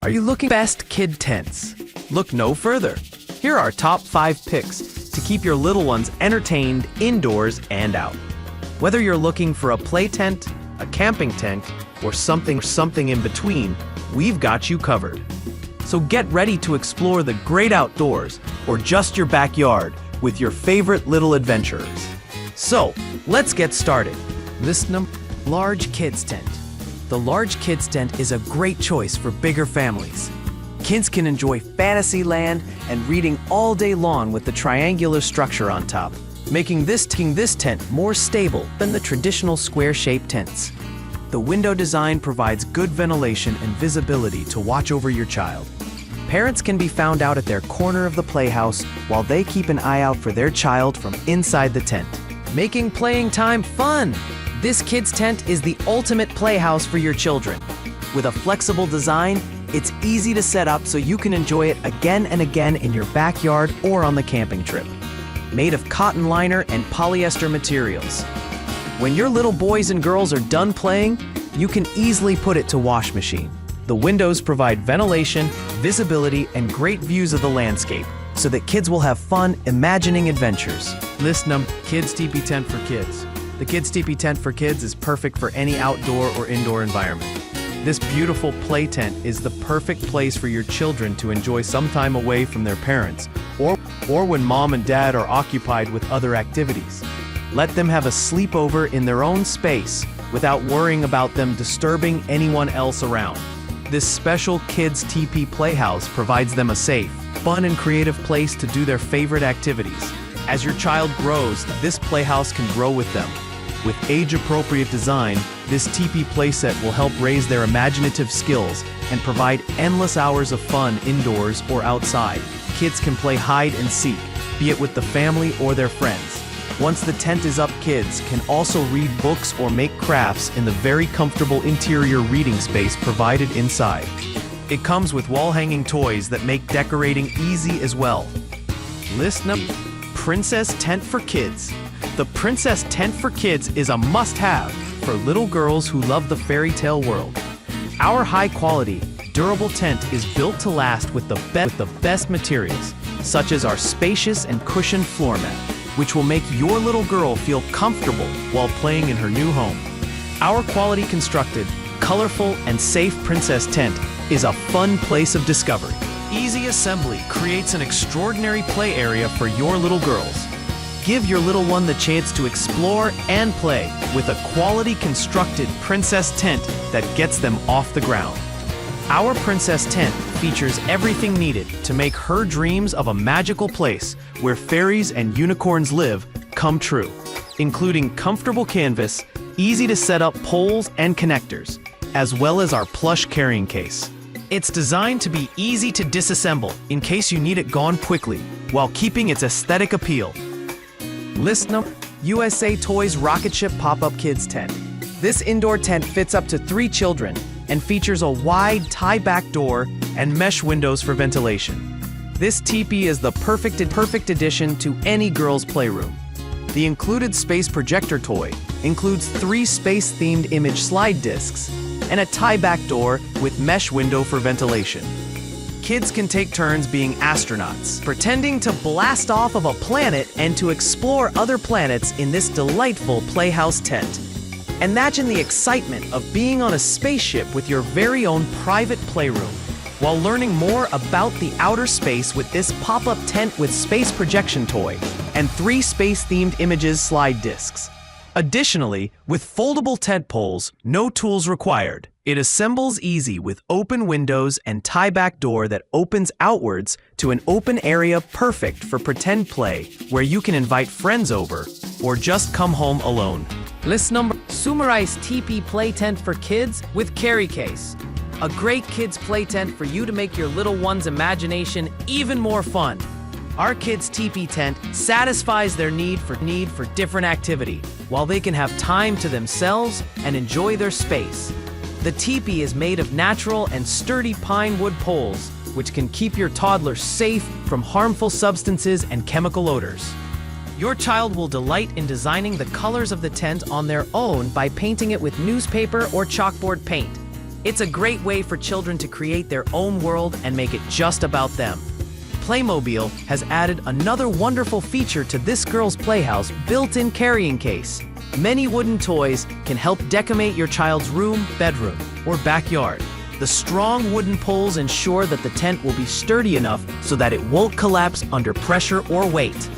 Are you looking best kid tents? Look no further. Here are our top 5 picks to keep your little ones entertained indoors and out. Whether you're looking for a play tent, a camping tent, or something in between, we've got you covered. So get ready to explore the great outdoors or just your backyard with your favorite little adventurers. So, let's get started. Large kids tent. The large kids tent is a great choice for bigger families. Kids can enjoy fantasy land and reading all day long with the triangular structure on top, making this tent more stable than the traditional square-shaped tents. The window design provides good ventilation and visibility to watch over your child. Parents can be found out at their corner of the playhouse while they keep an eye out for their child from inside the tent, making playing time fun. This kids tent is the ultimate playhouse for your children. With a flexible design, it's easy to set up so you can enjoy it again and again in your backyard or on the camping trip. Made of cotton liner and polyester materials. When your little boys and girls are done playing, you can easily put it to wash machine. The windows provide ventilation, visibility, and great views of the landscape so that kids will have fun imagining adventures. Kids teepee tent for kids. The kids teepee tent for kids is perfect for any outdoor or indoor environment. This beautiful play tent is the perfect place for your children to enjoy some time away from their parents or when mom and dad are occupied with other activities. Let them have a sleepover in their own space without worrying about them disturbing anyone else around. This special kids teepee playhouse provides them a safe, fun, and creative place to do their favorite activities. As your child grows, this playhouse can grow with them. With age-appropriate design, this teepee playset will help raise their imaginative skills and provide endless hours of fun indoors or outside. Kids can play hide and seek, be it with the family or their friends. Once the tent is up, kids can also read books or make crafts in the very comfortable interior reading space provided inside. It comes with wall-hanging toys that make decorating easy as well. Princess tent for kids. The Princess tent for kids is a must-have for little girls who love the fairy tale world. Our high-quality, durable tent is built to last with the best materials, such as our spacious and cushioned floor mat, which will make your little girl feel comfortable while playing in her new home. Our quality constructed, colorful, and safe Princess tent is a fun place of discovery. Easy assembly creates an extraordinary play area for your little girls. Give your little one the chance to explore and play with a quality constructed Princess tent that gets them off the ground. Our Princess tent features everything needed to make her dreams of a magical place where fairies and unicorns live come true, including comfortable canvas, easy to set up poles and connectors, as well as our plush carrying case. It's designed to be easy to disassemble in case you need it gone quickly, while keeping its aesthetic appeal. USA Toys Rocket Ship Pop-Up Kids Tent. This indoor tent fits up to 3 children and features a wide tie-back door and mesh windows for ventilation. This teepee is the perfect addition to any girl's playroom. The included space projector toy includes 3 space-themed image slide discs and a tie-back door with mesh window for ventilation. Kids can take turns being astronauts, pretending to blast off of a planet and to explore other planets in this delightful playhouse tent. Imagine the excitement of being on a spaceship with your very own private playroom, while learning more about the outer space with this pop-up tent with space projection toy and 3 space-themed images slide discs. Additionally, with foldable tent poles, no tools required. It assembles easy with open windows and tie-back door that opens outwards to an open area perfect for pretend play, where you can invite friends over or just come home alone. Summarize teepee play tent for kids with carry case. A great kids play tent for you to make your little one's imagination even more fun. Our kids' teepee tent satisfies their need for different activity, while they can have time to themselves and enjoy their space. The teepee is made of natural and sturdy pine wood poles, which can keep your toddler safe from harmful substances and chemical odors. Your child will delight in designing the colors of the tent on their own by painting it with newspaper or chalkboard paint. It's a great way for children to create their own world and make it just about them. Playmobil has added another wonderful feature to this girl's playhouse built-in carrying case. Many wooden toys can help decorate your child's room, bedroom, or backyard. The strong wooden poles ensure that the tent will be sturdy enough so that it won't collapse under pressure or weight.